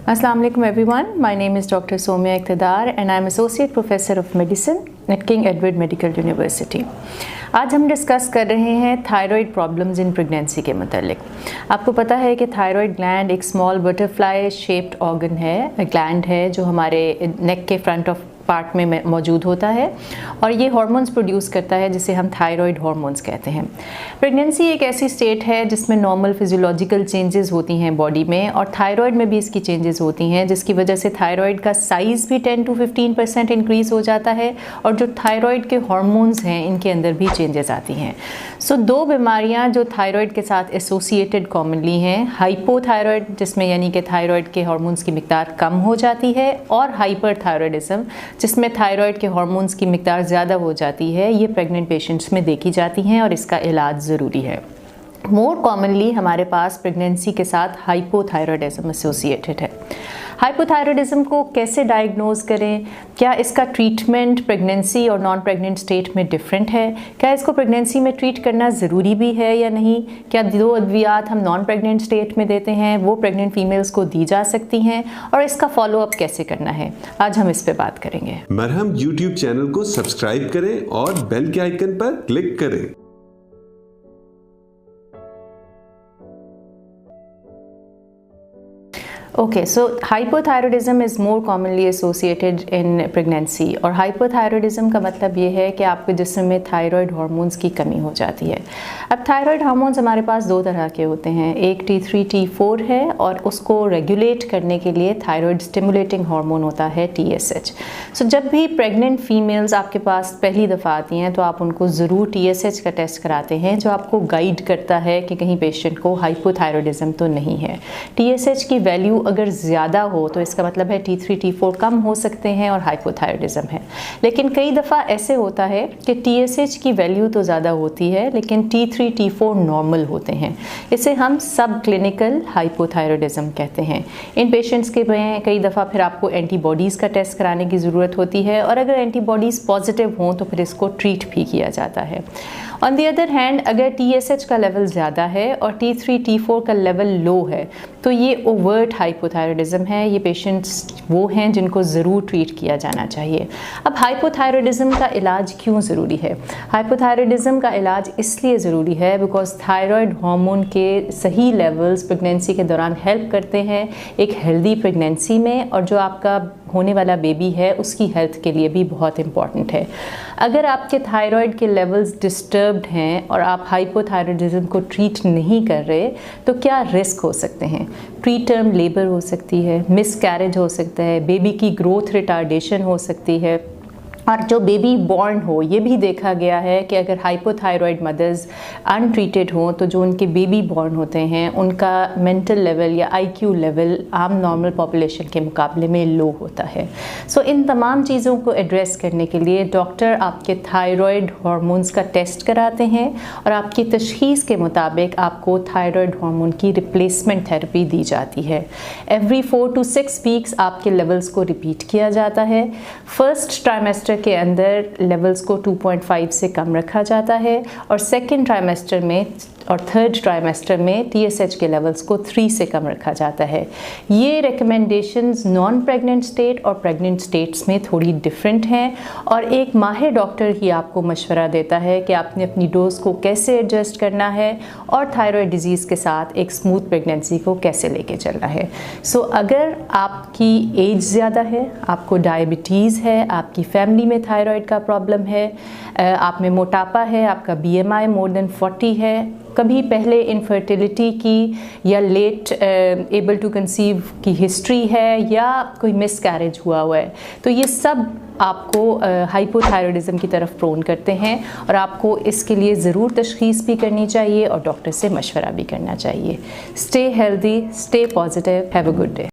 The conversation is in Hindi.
Assalamu alaikum everyone. My name is Dr. Somya Iqtidar and I am Associate Professor of Medicine at King Edward Medical University. आज हम डिस्कस कर रहे हैं थायराइड प्रॉब्लम्स इन प्रेगनेंसी के मतलब। आपको पता है कि थायराइड ग्लैंड एक स्मॉल बटरफ्लाई शेप्ड ऑर्गन है, ग्लैंड है जो हमारे नेक के फ्रंट ऑफ पार्ट में मौजूद होता है और ये हार्मोन्स प्रोड्यूस करता है जिसे हम थायराइड हार्मोन्स कहते हैं। प्रेगनेंसी एक ऐसी स्टेट है जिसमें नॉर्मल फिजियोलॉजिकल चेंजेस होती हैं बॉडी में और थायराइड में भी इसकी चेंजेस होती हैं, जिसकी वजह से थायराइड का साइज़ भी 10 to 15% इंक्रीज़ हो जाता है और जो थायराइड के हार्मोन्स हैं इनके अंदर भी चेंजेस आती हैं। सो दो बीमारियां जो थायराइड के साथ एसोसिएटेड कॉमनली हैं, हाइपोथायराइड जिसमें यानी कि थायराइड के हार्मोन्स की मिकदार कम हो जाती है और हाइपरथायराइडिज्म जिसमें थायराइड के हार्मोन्स की मिकदार ज़्यादा हो जाती है, ये प्रेग्नेंट पेशेंट्स में देखी जाती हैं और इसका इलाज ज़रूरी है। मोर कॉमनली हमारे पास प्रेगनेंसी के साथ हाइपोथायराइडिज्म एसोसिएटेड है। हाइपोथायराइडिज्म को कैसे डायग्नोज करें? क्या इसका ट्रीटमेंट प्रेगनेंसी और नॉन प्रेग्नेंट स्टेट में डिफरेंट है? क्या इसको प्रेगनेंसी में ट्रीट करना ज़रूरी भी है या नहीं? क्या जो अद्वियात हम नॉन प्रेग्नेंट स्टेट में देते हैं वो प्रेग्नेंट फीमेल्स को दी जा सकती हैं और इसका फॉलोअप कैसे करना है, आज हम इस पे बात करेंगे। मरहम यूट्यूब चैनल को सब्सक्राइब करें और बेल के आइकन पर क्लिक करें। Okay, so hypothyroidism is more commonly associated in pregnancy और hypothyroidism का मतलब ये है कि आपके जिस्म में थायराइड हार्मोन्स की कमी हो जाती है। अब थायराइड हार्मोन्स हमारे पास दो तरह के होते हैं, एक T3 T4 है और उसको रेगुलेट करने के लिए थायराइड स्टिमुलेटिंग हार्मोन होता है TSH। सो जब भी प्रेग्नेंट फीमेल्स आपके पास पहली दफ़ा आती हैं तो आप उनको ज़रूर TSH का टेस्ट कराते हैं जो आपको गाइड करता है कि कहीं पेशेंट को हाइपोथायराइडिज्म तो नहीं है। TSH की वैल्यू अगर ज़्यादा हो तो इसका मतलब है T3 T4 कम हो सकते हैं और हाइपोथायराइडिज्म है। लेकिन कई दफ़ा ऐसे होता है कि TSH की वैल्यू तो ज़्यादा होती है लेकिन T3 T4 नॉर्मल होते हैं। इसे हम सब क्लिनिकल हाइपोथायराइडिज्म कहते हैं। इन पेशेंट्स के में कई दफ़ा फिर आपको एंटीबॉडीज़ का टेस्ट कराने की ज़रूरत होती है और अगर एंटीबॉडीज़ पॉजिटिव हों तो फिर इसको ट्रीट भी किया जाता है। ऑन दी अदर हैंड अगर TSH का लेवल ज़्यादा है और T3 T4 का लेवल लो है तो ये ओवर्ट हाइपोथायराइडिज्म है। ये पेशेंट्स वो हैं जिनको ज़रूर ट्रीट किया जाना चाहिए। अब हाइपोथायराइडिज्म का इलाज क्यों ज़रूरी है? हाइपोथायराइडिज्म का इलाज इसलिए ज़रूरी है बिकॉज थायराइड हार्मोन के सही लेवल्स प्रेगनेंसी के दौरान हेल्प करते हैं एक हेल्दी प्रेगनेंसी में और जो आपका होने वाला बेबी है उसकी हेल्थ के लिए भी बहुत इम्पॉर्टेंट है। अगर आपके थायराइड के लेवल्स डिस्टर्ब्ड हैं और आप हाइपोथायराइडिज्म को ट्रीट नहीं कर रहे तो क्या रिस्क हो सकते हैं? प्री टर्म लेबर हो सकती है, मिसकैरेज हो सकता है, बेबी की ग्रोथ रिटार्डेशन हो सकती है और जो बेबी बॉर्न हो ये भी देखा गया है कि अगर हाइपोथायराइड मदर्स अनट्रीटेड हों तो जो उनके बेबी बॉर्न होते हैं उनका मेंटल लेवल या IQ लेवल आम नॉर्मल पॉपुलेशन के मुकाबले में लो होता है। सो इन तमाम चीज़ों को एड्रेस करने के लिए डॉक्टर आपके थायराइड हार्मोन्स का टेस्ट कराते हैं और आपकी तशख़ीस के मुताबिक आपको थायराइड हार्मोन की रिप्लेसमेंट थेरेपी दी जाती है। एवरी 4 to 6 वीक्स आपके लेवल्स को रिपीट किया जाता है। फर्स्ट ट्राइमेस्टर के अंदर लेवल्स को 2.5 से कम रखा जाता है और सेकेंड ट्राइमेस्टर में और थर्ड ट्राइमेस्टर में TSH के लेवल्स को 3 से कम रखा जाता है। ये रिकमेंडेशंस नॉन प्रेग्नेंट स्टेट और प्रेग्नेंट स्टेट्स में थोड़ी डिफरेंट हैं और एक माहिर डॉक्टर ही आपको मशवरा देता है कि आपने अपनी डोज को कैसे एडजस्ट करना है और थायराइड डिजीज़ के साथ एक स्मूथ प्रेगनेंसी को कैसे लेके चलना है। सो अगर आपकी एज ज़्यादा है, आपको डायबिटीज़ है, आपकी फैमिली में थायराइड का प्रॉब्लम है, आप में मोटापा है, आपका BMI मोर देन 40 है, कभी पहले इनफर्टिलिटी की या लेट एबल टू कंसीव की हिस्ट्री है या कोई मिसकैरेज हुआ है तो ये सब आपको हाइपोथायराइडिज्म की तरफ प्रोन करते हैं और आपको इसके लिए ज़रूर तशख़ीस भी करनी चाहिए और डॉक्टर से मशवरा भी करना चाहिए। Stay healthy, stay positive, have a good day.